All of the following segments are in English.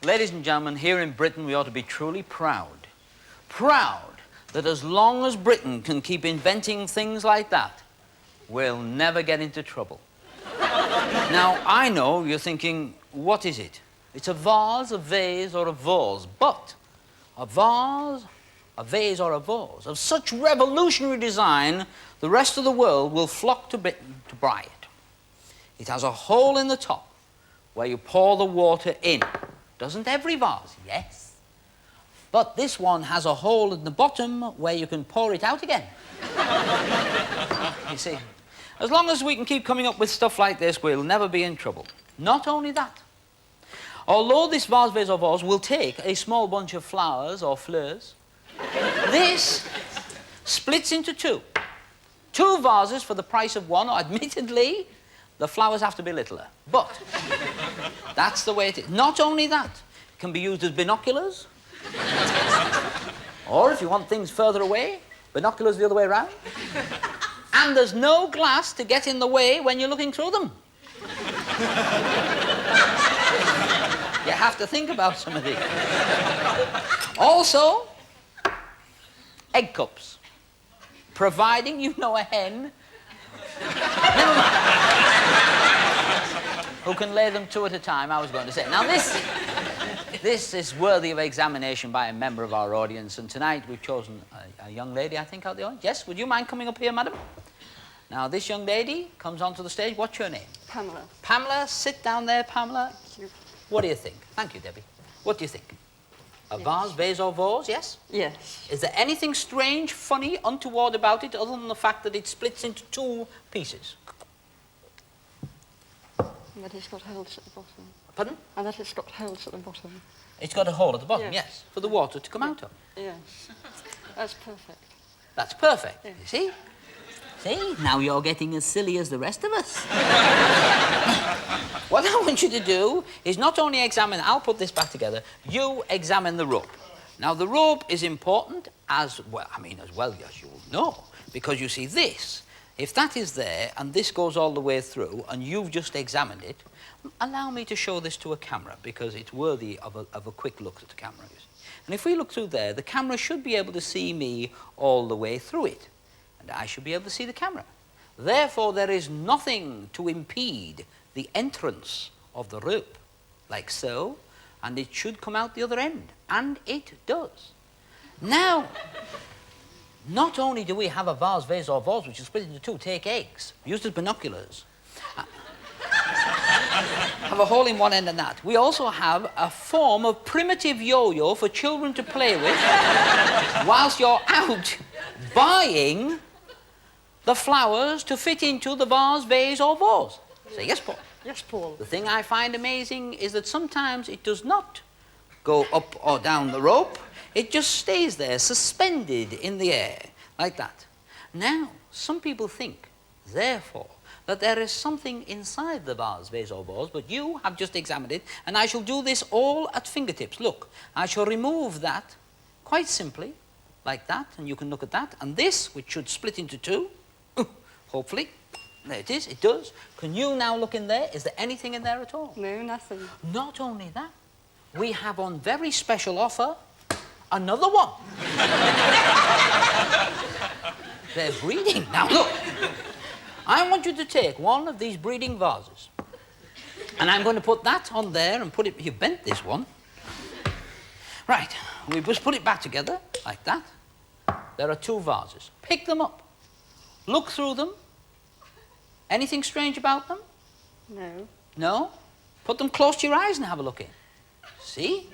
Ladies and gentlemen, here in Britain we ought to be truly proud. Proud that as long as Britain can keep inventing things like that, we'll never get into trouble. Now, I know you're thinking, what is it? It's a vase, a vase, or a vase. But a vase, a vase, or a vase of such revolutionary design, the rest of the world will flock to Britain to buy it. It has a hole in the top where you pour the water in. Doesn't every vase? Yes. But this one has a hole in the bottom where you can pour it out again. You see, as long as we can keep coming up with stuff like this, we'll never be in trouble. Not only that, although this vase, vase, or vase will take a small bunch of flowers or fleurs, this splits into two. Two vases for the price of one. Admittedly, the flowers have to be littler, but that's the way it is. Not only that, it can be used as binoculars, or if you want things further away, binoculars the other way around. And there's no glass to get in the way when you're looking through them. You have to think about some of these. Also, egg cups. Providing you know a hen who can lay them two at a time, I was going to say. Now, this is worthy of examination by a member of our audience, and tonight we've chosen a young lady, I think, out the audience. Yes, would you mind coming up here, madam? Now, this young lady comes onto the stage. What's your name? Pamela. Pamela, sit down there, Pamela. Thank you. What do you think? Thank you, Debbie. What do you think? A vase, vase, or vase, yes? Yes. Is there anything strange, funny, untoward about it, other than the fact that it splits into two pieces? And that it's got holes at the bottom. Pardon? And that it's got holes at the bottom. It's got a hole at the bottom, Yes. yes, for the water to come out of. Yes. That's perfect. That's perfect, Yeah. you see? See, now you're getting as silly as the rest of us. What I want you to do is not only examine, I'll put this back together, you examine the rope. Now, the rope is important as well, as well as you'll know, because you see this, if that is there and this goes all the way through and you've just examined it, allow me to show this to a camera because it's worthy of a quick look at the camera. You see. And if we look through there, the camera should be able to see me all the way through it. And I should be able to see the camera. Therefore, there is nothing to impede the entrance of the rope, like so, and it should come out the other end. And it does. Now, not only do we have a vase, vase, or vase, which is split into two, take eggs, used as binoculars, have a hole in one end and that. We also have a form of primitive yo-yo for children to play with whilst you're out buying the flowers to fit into the vase, vase, or vase. Say yes, Paul. Yes, Paul. The thing I find amazing is that sometimes it does not go up or down the rope. It just stays there, suspended in the air, like that. Now, some people think, therefore, that there is something inside the vase, vase, or vase, but you have just examined it, and I shall do this all at fingertips. Look, I shall remove that quite simply, like that, and you can look at that, and this, which should split into two, hopefully, there it is, it does. Can you now look in there? Is there anything in there at all? No, nothing. Not only that, we have on very special offer another one. They're breeding. Now look, I want you to take one of these breeding vases, and I'm going to put that on there and put it, you bent this one. Right, we just put it back together, like that. There are two vases. Pick them up. Look through them. Anything strange about them? No. No? Put them close to your eyes and have a look in. See?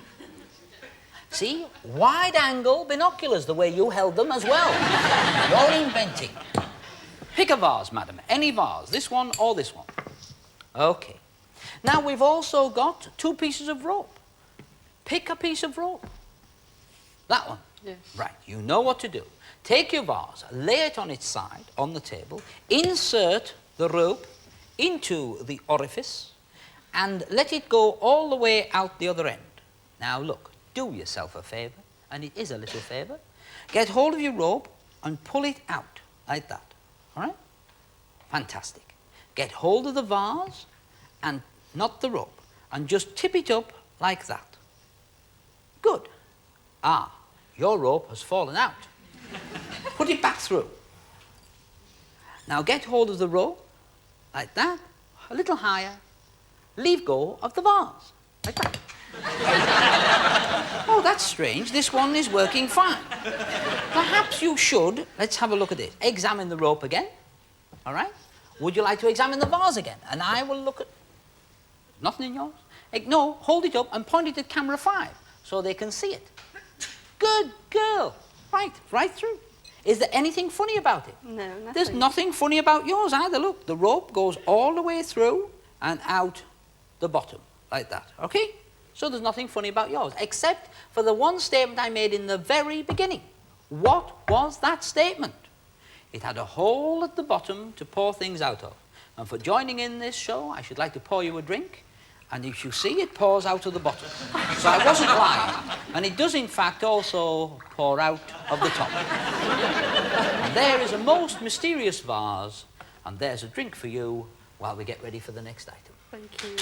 See? Wide-angle binoculars, the way you held them as well. You're inventing. Pick a vase, madam. Any vase. This one or this one. Okay. Now, we've also got two pieces of rope. Pick a piece of rope. That one. Yes. Right. You know what to do. Take your vase, lay it on its side, on the table, insert the rope into the orifice, and let it go all the way out the other end. Now look, do yourself a favour, and it is a little favour. Get hold of your rope and pull it out, like that, all right? Fantastic. Get hold of the vase, and not the rope, and just tip it up like that. Good. Ah, your rope has fallen out. Put it back through. Now get hold of the rope, like that, a little higher. Leave go of the vase, like that. Oh, that's strange. This one is working fine. Perhaps you should, let's have a look at it. Examine the rope again, all right? Would you like to examine the vase again? And I will look at... Nothing in yours? No, hold it up and point it at camera 5 so they can see it. Good girl. Right through. Is there anything funny about it? No, nothing. There's nothing funny about yours either. Look, the rope goes all the way through and out the bottom, like that, okay? So there's nothing funny about yours, except for the one statement I made in the very beginning. What was that statement? It had a hole at the bottom to pour things out of. And for joining in this show, I should like to pour you a drink. And if you see, it pours out of the bottom. So I wasn't lying. And it does, in fact, also pour out of the top. And there is a most mysterious vase, and there's a drink for you while we get ready for the next item. Thank you.